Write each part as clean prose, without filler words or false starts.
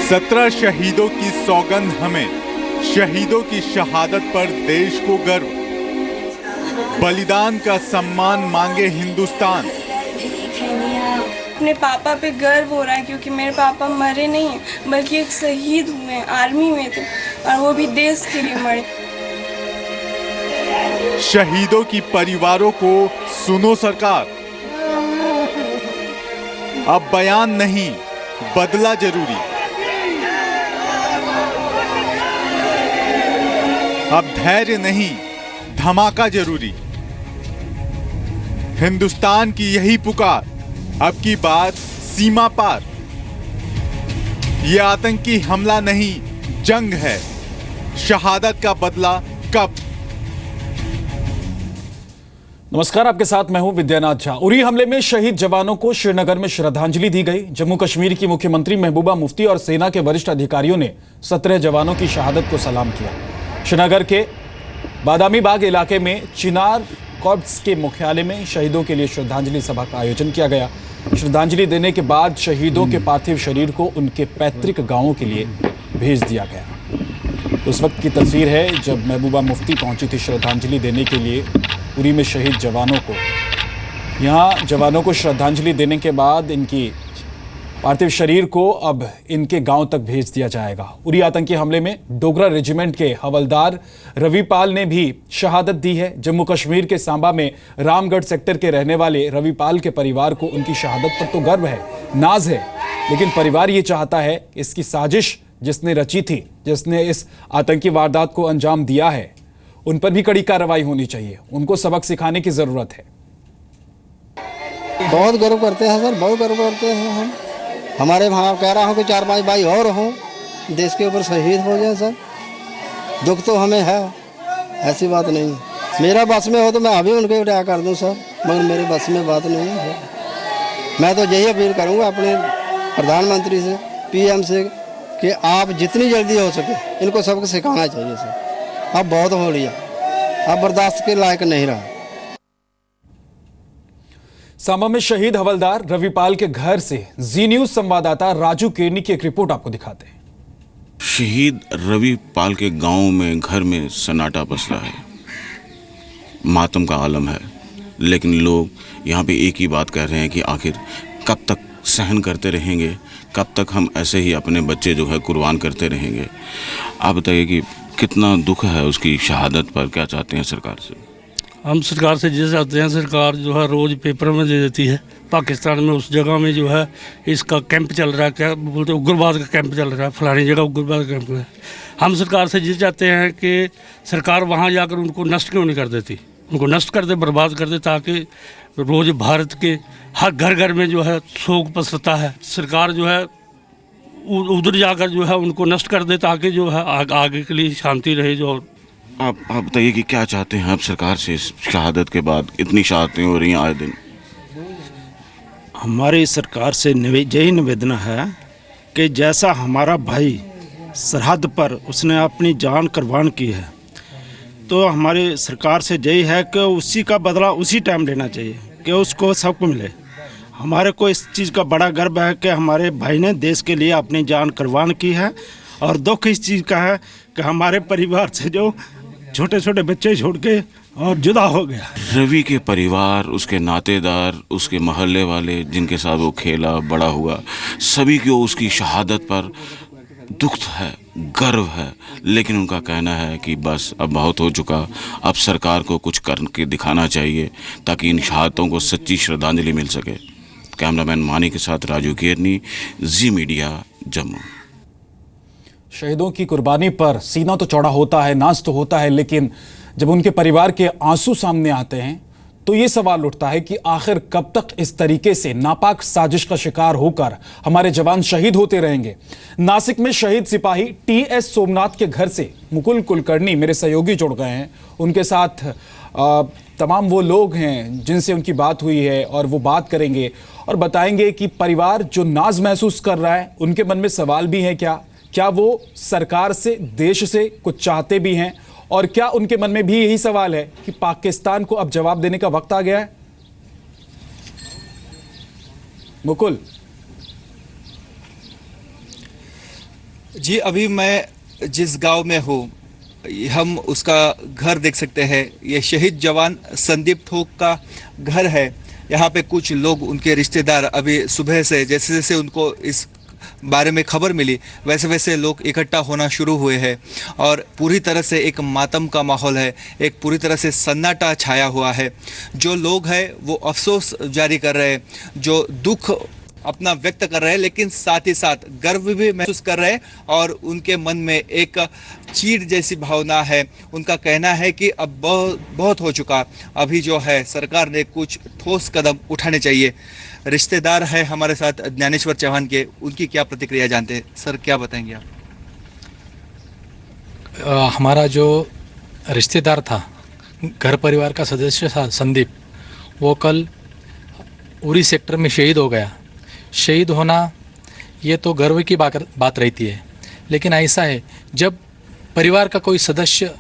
17 शहीदों की सौगंध हमें, शहीदों की शहादत पर देश को गर्व, बलिदान का सम्मान मांगे हिंदुस्तान। अपने पापा पे गर्व हो रहा है क्योंकि मेरे पापा मरे नहीं हैं बल्कि एक शहीद हुए हैं, आर्मी में थे और वो भी देश के लिए मरे। शहीदों की परिवारों को सुनो सरकार, अब बयान नहीं बदला जरूरी। अब धैर्य नहीं धमाका जरूरी। हिंदुस्तान की यही पुकार, अब की बात सीमा पार। यह आतंकी हमला नहीं जंग है, शहादत का बदला कब। नमस्कार, आपके साथ मैं हूं विद्यानाथ झा। उरी हमले में शहीद जवानों को श्रीनगर में श्रद्धांजलि दी गई। जम्मू कश्मीर की मुख्यमंत्री महबूबा मुफ्ती और सेना के वरिष्ठ अधिकारियों ने 17 जवानों की शहादत को सलाम किया। श्रीनगर के बादामी बाग इलाके में चिनार कॉर्प्स के मुख्यालय में शहीदों के लिए श्रद्धांजलि सभा का आयोजन किया गया। श्रद्धांजलि देने के बाद शहीदों के पार्थिव शरीर को उनके पैतृक गांवों के लिए भेज दिया गया। उस वक्त की तस्वीर है जब महबूबा मुफ्ती पहुंची थी श्रद्धांजलि देने के लिए उरी में शहीद जवानों को। यहाँ जवानों को श्रद्धांजलि देने के बाद इनकी पार्थिव शरीर को अब इनके गांव तक भेज दिया जाएगा। उरी आतंकी हमले में डोगरा रेजिमेंट के हवलदार रविपाल ने भी शहादत दी है। जम्मू कश्मीर के सांबा में रामगढ़ सेक्टर के रहने वाले रविपाल के परिवार को उनकी शहादत पर तो गर्व है, नाज है, लेकिन परिवार ये चाहता है इसकी साजिश जिसने रची थी, जिसने इस आतंकी वारदात को अंजाम दिया है, उन पर भी कड़ी कार्रवाई होनी चाहिए। उनको सबक सिखाने की जरूरत है। बहुत गर्व करते हैं सर, बहुत गर्व करते हैं हम। हमारे वहाँ कह रहा हूँ कि 4-5 भाई और हों, देश के ऊपर शहीद हो जाए सर। दुख तो हमें है, ऐसी बात नहीं। मेरा बस में हो तो मैं अभी उनके रिटायर कर दूँ सर, मगर मेरे बस में बात नहीं है। मैं तो यही अपील करूँगा अपने प्रधानमंत्री से, PM से, कि आप जितनी जल्दी हो सके इनको सबको सिखाना चाहिए सर। अब बहुत हो लिया, अब बर्दाश्त के लायक नहीं रहा। सांबा में शहीद हवलदार रविपाल के घर से जी न्यूज संवाददाता राजू केरनी की एक रिपोर्ट आपको दिखाते हैं। शहीद रविपाल के गांव में घर में सन्नाटा पसरा है, मातम का आलम है, लेकिन लोग यहां पे एक ही बात कह रहे हैं कि आखिर कब तक सहन करते रहेंगे, कब तक हम ऐसे ही अपने बच्चे जो है कुर्बान करते रहेंगे। आप बताइए कि कितना दुख है उसकी शहादत पर, क्या चाहते हैं सरकार से? हम सरकार से ये चाहते हैं, सरकार जो है रोज़ पेपर में दे देती है पाकिस्तान में उस जगह में जो है इसका कैंप चल रहा है, क्या बोलते हैं, उग्रवाद का कैंप चल रहा है, फलानी जगह उग्रवाद का कैंप है। हम सरकार से ये चाहते हैं कि सरकार वहाँ जाकर उनको नष्ट क्यों नहीं कर देती, उनको नष्ट कर दे, बर्बाद कर दे, ताकि रोज़ भारत के हर घर घर में जो है शोक पसरता है। सरकार जो है उधर जाकर जो है उनको नष्ट कर दे ताकि जो है आगे के लिए शांति रहे। जो आप बताइए कि क्या चाहते हैं आप सरकार से इस शहादत के बाद? इतनी शहादतें हो रही हैं आए दिन। हमारी सरकार से यही निवेदन है कि जैसा हमारा भाई सरहद पर उसने अपनी जान कुर्बान की है, तो हमारी सरकार से यही है कि उसी का बदला उसी टाइम लेना चाहिए कि उसको सबको मिले। हमारे को इस चीज़ का बड़ा गर्व है कि हमारे भाई ने देश के लिए अपनी जान कुर्बान की है, और दुख इस चीज़ का है कि हमारे परिवार से जो छोटे छोटे बच्चे छोड़ के और जुदा हो गया। रवि के परिवार, उसके नातेदार, उसके मोहल्ले वाले जिनके साथ वो खेला बड़ा हुआ, सभी को उसकी शहादत पर दुख है, गर्व है, लेकिन उनका कहना है कि बस अब बहुत हो चुका, अब सरकार को कुछ करके दिखाना चाहिए ताकि इन शहादतों को सच्ची श्रद्धांजलि मिल सके। कैमरामैन मानी के साथ राजू केरनी, जी मीडिया, जम्मू। शहीदों की कुर्बानी पर सीना तो चौड़ा होता है, नाज तो होता है, लेकिन जब उनके परिवार के आंसू सामने आते हैं तो ये सवाल उठता है कि आखिर कब तक इस तरीके से नापाक साजिश का शिकार होकर हमारे जवान शहीद होते रहेंगे। नासिक में शहीद सिपाही TS सोमनाथ के घर से मुकुल कुलकर्णी मेरे सहयोगी जुड़ गए हैं। उनके साथ तमाम वो लोग हैं जिनसे उनकी बात हुई है और वो बात करेंगे और बताएंगे कि परिवार जो नाज महसूस कर रहा है, उनके मन में सवाल भी है क्या वो सरकार से, देश से कुछ चाहते भी हैं, और क्या उनके मन में भी यही सवाल है कि पाकिस्तान को अब जवाब देने का वक्त आ गया है। मुकुल, जी, अभी मैं जिस गांव में हूँ हम उसका घर देख सकते हैं। ये शहीद जवान संदीप थोक का घर है। यहाँ पे कुछ लोग, उनके रिश्तेदार, अभी सुबह से जैसे जैसे उनको इस बारे में खबर मिली वैसे वैसे लोग इकट्ठा होना शुरू हुए हैं और पूरी तरह से एक मातम का माहौल है, एक पूरी तरह से सन्नाटा छाया हुआ है। जो लोग हैं वो अफसोस जारी कर रहे हैं, जो दुख अपना व्यक्त कर रहे हैं, लेकिन साथ ही साथ गर्व भी महसूस कर रहे हैं और उनके मन में एक चीड़ जैसी भावना है। उनका कहना है कि अब बहुत हो चुका, अभी जो है सरकार ने कुछ ठोस कदम उठाने चाहिए। रिश्तेदार है हमारे साथ ज्ञानेश्वर चौहान के, उनकी क्या प्रतिक्रिया जानते हैं। सर, क्या बताएंगे आप? हमारा जो रिश्तेदार था, घर परिवार का सदस्य था संदीप, वो कल उरी सेक्टर में शहीद हो गया। शहीद होना ये तो गर्व की बात रहती है, लेकिन ऐसा है जब परिवार का कोई सदस्य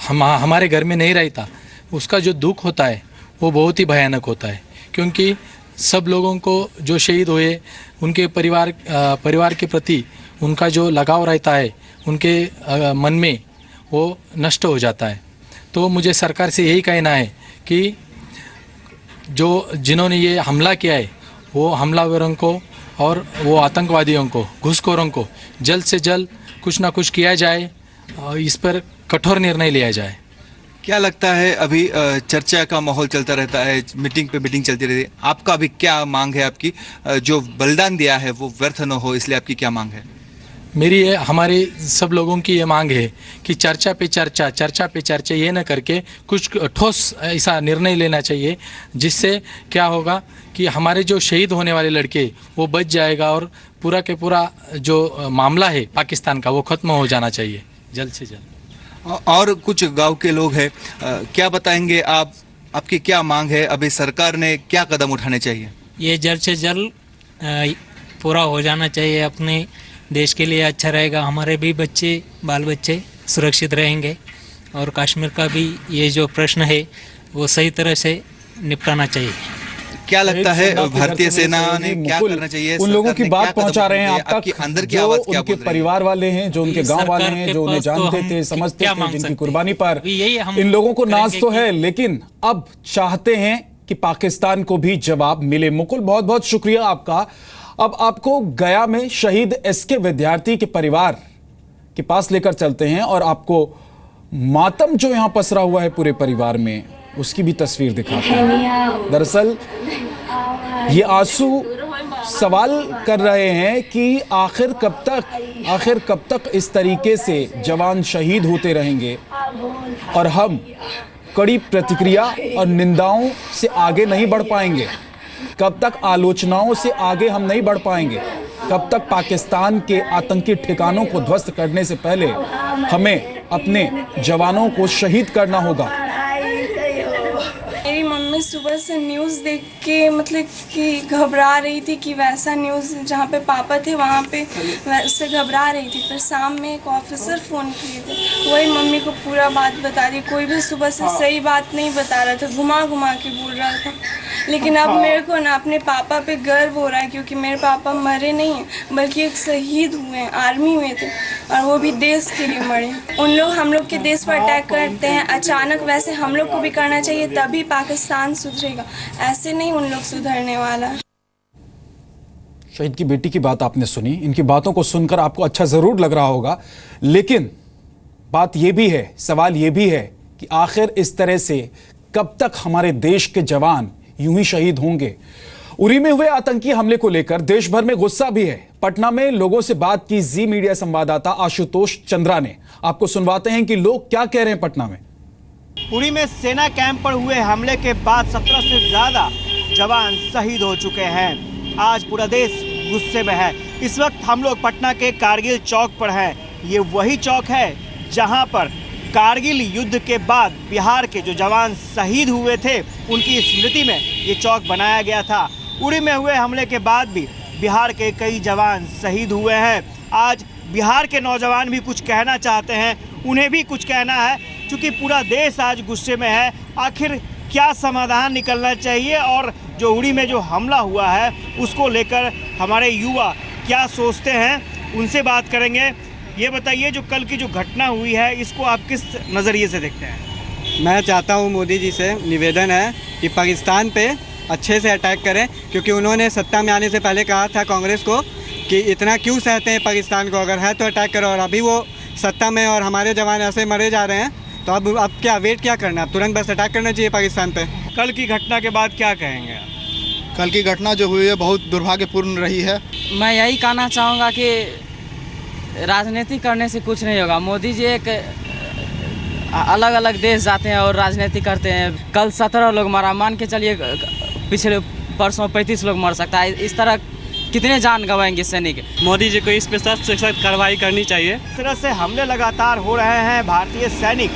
हमारे घर में नहीं रहता, उसका जो दुख होता है वो बहुत ही भयानक होता है। क्योंकि सब लोगों को जो शहीद हुए उनके परिवार के प्रति उनका जो लगाव रहता है, उनके मन में वो नष्ट हो जाता है। तो मुझे सरकार से यही कहना है कि जिन्होंने ये हमला किया है वो हमलावरों को और वो आतंकवादियों को, घुसखोरों को जल्द से जल्द कुछ ना कुछ किया जाए, इस पर कठोर निर्णय लिया जाए। क्या लगता है, अभी चर्चा का माहौल चलता रहता है, मीटिंग पे मीटिंग चलती रहती है, आपका अभी क्या मांग है? आपकी जो बलिदान दिया है वो व्यर्थ न हो, इसलिए आपकी क्या मांग है? हमारे सब लोगों की ये मांग है कि चर्चा पे चर्चा ये न करके कुछ ठोस ऐसा निर्णय लेना चाहिए, जिससे क्या होगा कि हमारे जो शहीद होने वाले लड़के वो बच जाएगा और पूरा के पूरा जो मामला है पाकिस्तान का वो ख़त्म हो जाना चाहिए जल्द से जल्द। और कुछ गांव के लोग हैं, क्या बताएंगे आप? आपकी क्या मांग है? अभी सरकार ने क्या कदम उठाने चाहिए? ये जल्द से जल्द पूरा हो जाना चाहिए। अपने देश के लिए अच्छा रहेगा, हमारे भी बच्चे, बाल बच्चे सुरक्षित रहेंगे और कश्मीर का भी ये जो प्रश्न है वो सही तरह से निपटाना चाहिए। क्या लगता है भारतीय सेना ने क्या करना चाहिए? उन लोगों की बात पहुंचा रहे हैं आप तक, अंदर की जो आवाज क्या उनके परिवार वाले हैं, जो उनके गांव वाले हैं, जो उन्हें जानते थे, समझते थे, जिनकी कुर्बानी पर इन लोगों को नाज तो है, लेकिन अब चाहते हैं कि पाकिस्तान को भी जवाब मिले। मुकुल, बहुत बहुत शुक्रिया आपका। अब आपको गया में शहीद एसके विद्यार्थी के परिवार के पास लेकर चलते हैं और आपको मातम जो यहां पसरा हुआ है पूरे परिवार में, उसकी भी तस्वीर दिखाते हैं। दरअसल ये आंसू सवाल कर रहे हैं कि आखिर कब तक इस तरीके से जवान शहीद होते रहेंगे और हम कड़ी प्रतिक्रिया और निंदाओं से आगे नहीं बढ़ पाएंगे। कब तक आलोचनाओं से आगे हम नहीं बढ़ पाएंगे? कब तक पाकिस्तान के आतंकी ठिकानों को ध्वस्त करने से पहले हमें अपने जवानों को शहीद करना होगा। मेरी मम्मी सुबह से न्यूज़ देख के मतलब कि घबरा रही थी कि वैसा न्यूज़ जहाँ पे पापा थे वहाँ पे वैसे घबरा रही थी। फिर शाम में एक ऑफिसर फ़ोन किए थे, वही मम्मी को पूरा बात बता दी। कोई भी सुबह से सही बात नहीं बता रहा था, घुमा के बोल रहा था। लेकिन अब मेरे को ना अपने पापा पे गर्व हो रहा है, क्योंकि मेरे पापा मरे नहीं हैं बल्कि एक शहीद हुए हैं, आर्मी में थे और वो भी देश के लिए मरे। उन लोग हम लोग के देश पर अटैक करते हैं अचानक, वैसे हम लोग को भी करना चाहिए, तभी पाकिस्तान सुधरेगा, ऐसे नहीं उन लोग सुधरने वाला। शहीद की बेटी की बात आपने सुनी, इनकी बातों को सुनकर आपको अच्छा जरूर लग रहा होगा, लेकिन बात यह भी है, सवाल यह भी है कि आखिर इस तरह से कब तक हमारे देश के जवान यूं ही शहीद होंगे। उरी में हुए आतंकी हमले को लेकर देश भर में गुस्सा भी है। पटना में लोगों से बात की जी मीडिया संवाददाता आशुतोष चंद्रा ने। आपको सुनवाते हैं कि लोग क्या कह रहे हैं पटना में। उरी में सेना कैंप पर हुए हमले के बाद 17 से ज्यादा जवान शहीद हो चुके हैं। आज पूरा देश गुस्से में है। इस वक्त हम लोग पटना के कारगिल चौक पर हैं। ये वही चौक है जहां पर कारगिल युद्ध के बाद बिहार के जो जवान शहीद हुए थे उनकी स्मृति में ये चौक बनाया गया था। उरी में हुए हमले के बाद भी बिहार के कई जवान शहीद हुए हैं। आज बिहार के नौजवान भी कुछ कहना चाहते हैं, उन्हें भी कुछ कहना है, क्योंकि पूरा देश आज गुस्से में है। आखिर क्या समाधान निकलना चाहिए और जो उरी में जो हमला हुआ है उसको लेकर हमारे युवा क्या सोचते हैं, उनसे बात करेंगे। ये बताइए, जो कल की जो घटना हुई है इसको आप किस नज़रिए से देखते हैं? मैं चाहता हूँ मोदी जी से निवेदन है कि पाकिस्तान पे अच्छे से अटैक करें, क्योंकि उन्होंने सत्ता में आने से पहले कहा था कांग्रेस को कि इतना क्यों सहते हैं पाकिस्तान को, अगर है तो अटैक करो। और अभी वो सत्ता में और हमारे जवान ऐसे मरे जा रहे हैं, तो अब क्या वेट क्या करना है? अब तुरंत बस अटैक करना चाहिए पाकिस्तान पे। कल की घटना के बाद क्या कहेंगे? कल की घटना जो हुई है बहुत दुर्भाग्यपूर्ण रही है। मैं यही कहना चाहूँगा कि राजनीति करने से कुछ नहीं होगा। मोदी जी एक अलग अलग देश जाते हैं और राजनीति करते हैं। कल 17 लोग मरा, मान के चलिए पिछले परसों 35 लोग मर सकता है। इस तरह कितने जान गंवाएंगे सैनिक? मोदी जी को इस पे सख्त से सख्त कार्रवाई करनी चाहिए। इस तरह से हमले लगातार हो रहे हैं, भारतीय सैनिक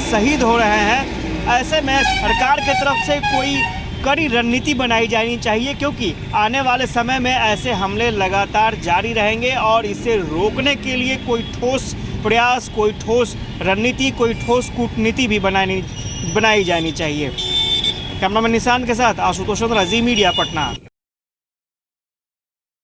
शहीद हो रहे हैं। ऐसे में सरकार की तरफ से कोई कड़ी रणनीति बनाई जानी चाहिए, क्योंकि आने वाले समय में ऐसे हमले लगातार जारी रहेंगे और इसे रोकने के लिए कोई ठोस प्रयास, कोई ठोस रणनीति, कोई ठोस कूटनीति भी बनाई जानी चाहिए। कैमरामैन निशान के साथ आशुतोष चंद्र, जी मीडिया, पटना।